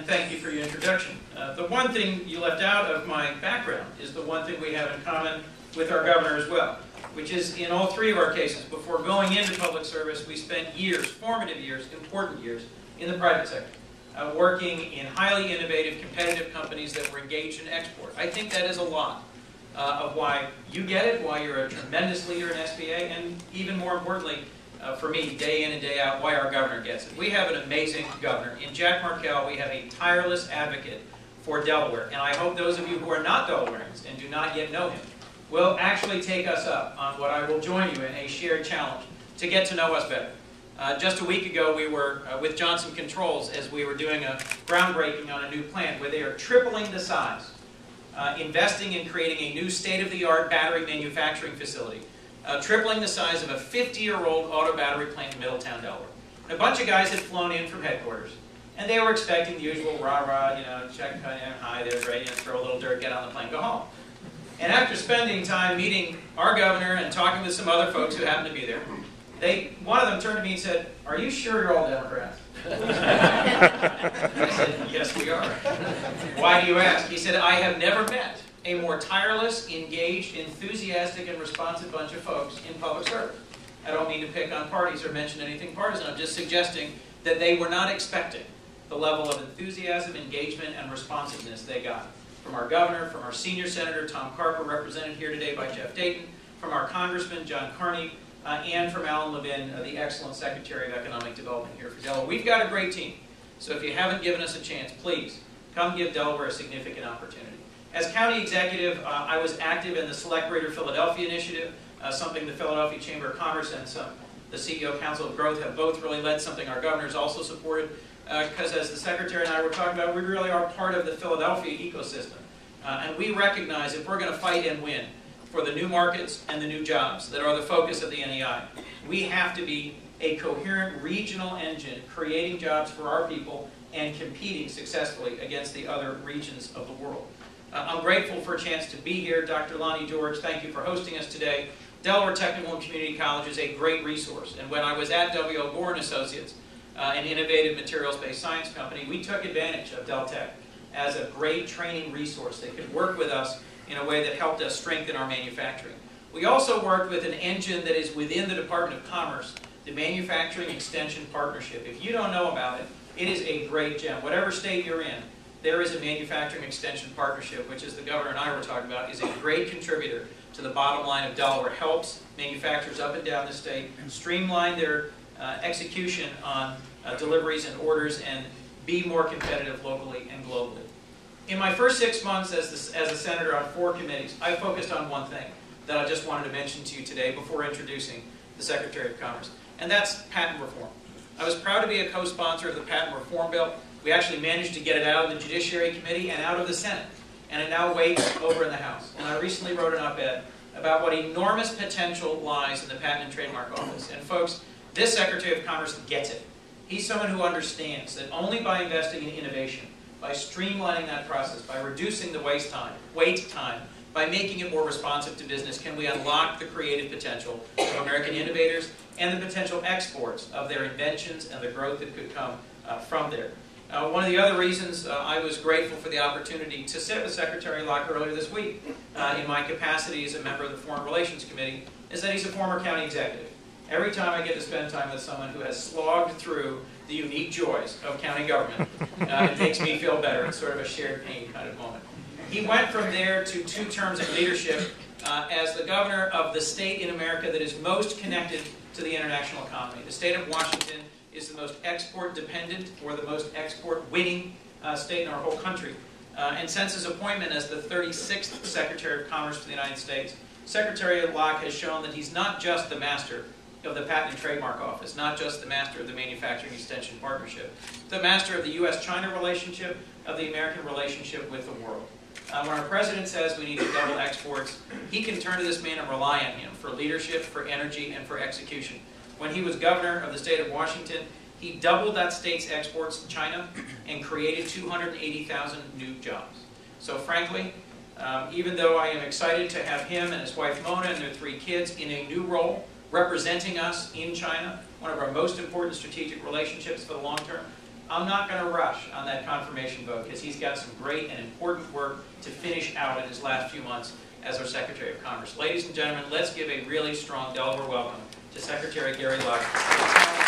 thank you for your introduction. The one thing you left out of my background is the one thing we have in common with our governor as well, which is in all three of our cases, before going into public service, we spent years, formative years, important years, in the private sector, working in highly innovative, competitive companies that were engaged in export. I think that is a lot of why you get it, why you're a tremendous leader in SBA, and even more importantly, for me, day in and day out, why our governor gets it. We have an amazing governor. In Jack Markell, we have a tireless advocate for Delaware, and I hope those of you who are not Delawareans and do not yet know him will actually take us up on what I will join you in a shared challenge to get to know us better. Just a week ago, we were with Johnson Controls as we were doing a groundbreaking on a new plant where they are tripling the size, investing in creating a new state-of-the-art battery manufacturing facility, tripling the size of a 50-year-old auto battery plant in Middletown, Delaware. And a bunch of guys had flown in from headquarters, and they were expecting the usual rah-rah, you know, check, hi, there's great, you know, throw a little dirt, get on the plane, go home. And after spending time meeting our governor and talking with some other folks who happened to be there, one of them turned to me and said, "Are you sure you're all Democrats?" I said, "Yes, we are." "Why do you ask?" He said, "I have never met a more tireless, engaged, enthusiastic, and responsive bunch of folks in public service." I don't mean to pick on parties or mention anything partisan. I'm just suggesting that they were not expecting the level of enthusiasm, engagement, and responsiveness they got from our governor, from our senior senator, Tom Carper, represented here today by Jeff Dayton, from our congressman, John Carney, and from Alan Levin, the excellent Secretary of Economic Development here for Delaware. We've got a great team, so if you haven't given us a chance, please come give Delaware a significant opportunity. As county executive, I was active in the Select Greater Philadelphia initiative, something the Philadelphia Chamber of Commerce and the CEO Council of Growth have both really led, something our governor's also supported, because as the Secretary and I were talking about, we really are part of the Philadelphia ecosystem. And we recognize if we're going to fight and win for the new markets and the new jobs that are the focus of the NEI, we have to be a coherent regional engine creating jobs for our people and competing successfully against the other regions of the world. I'm grateful for a chance to be here. Dr. Lonnie George, thank you for hosting us today. Delaware Technical and Community College is a great resource, and when I was at W.O. Gore & Associates, an innovative materials-based science company, we took advantage of Del Tech as a great training resource that could work with us in a way that helped us strengthen our manufacturing. We also worked with an engine that is within the Department of Commerce, the Manufacturing Extension Partnership. If you don't know about it, it is a great gem. Whatever state you're in, there is a Manufacturing Extension Partnership, which, as the governor and I were talking about, is a great contributor to the bottom line of Delaware. Helps manufacturers up and down the state streamline their execution on deliveries and orders and be more competitive locally and globally. In my first 6 months as a senator on 4 committees, I focused on one thing that I just wanted to mention to you today before introducing the Secretary of Commerce, and that's patent reform. I was proud to be a co-sponsor of the patent reform bill. We actually managed to get it out of the Judiciary Committee and out of the Senate, and it now waits over in the House. And I recently wrote an op-ed about what enormous potential lies in the Patent and Trademark Office. And folks, this Secretary of Commerce gets it. He's someone who understands that only by investing in innovation, by streamlining that process, by reducing the wait time, by making it more responsive to business, can we unlock the creative potential of American innovators and the potential exports of their inventions and the growth that could come from there. One of the other reasons I was grateful for the opportunity to sit with Secretary Locke earlier this week in my capacity as a member of the Foreign Relations Committee is that he's a former county executive. Every time I get to spend time with someone who has slogged through the unique joys of county government, it makes me feel better. It's sort of a shared pain kind of moment. He went from there to 2 terms of leadership as the governor of the state in America that is most connected to the international economy. The state of Washington is the most export-dependent or the most export-winning state in our whole country. And since his appointment as the 36th Secretary of Commerce for the United States, Secretary Locke has shown that he's not just the master of the Patent and Trademark Office, not just the master of the Manufacturing Extension Partnership, the master of the U.S.-China relationship, of the American relationship with the world. When our president says we need to double exports, he can turn to this man and rely on him for leadership, for energy, and for execution. When he was governor of the state of Washington, he doubled that state's exports to China and created 280,000 new jobs. So frankly, even though I am excited to have him and his wife Mona and their 3 kids in a new role, representing us in China, one of our most important strategic relationships for the long term, I'm not going to rush on that confirmation vote because he's got some great and important work to finish out in his last few months as our Secretary of Commerce. Ladies and gentlemen, let's give a really strong Delaware welcome to Secretary Gary Locke.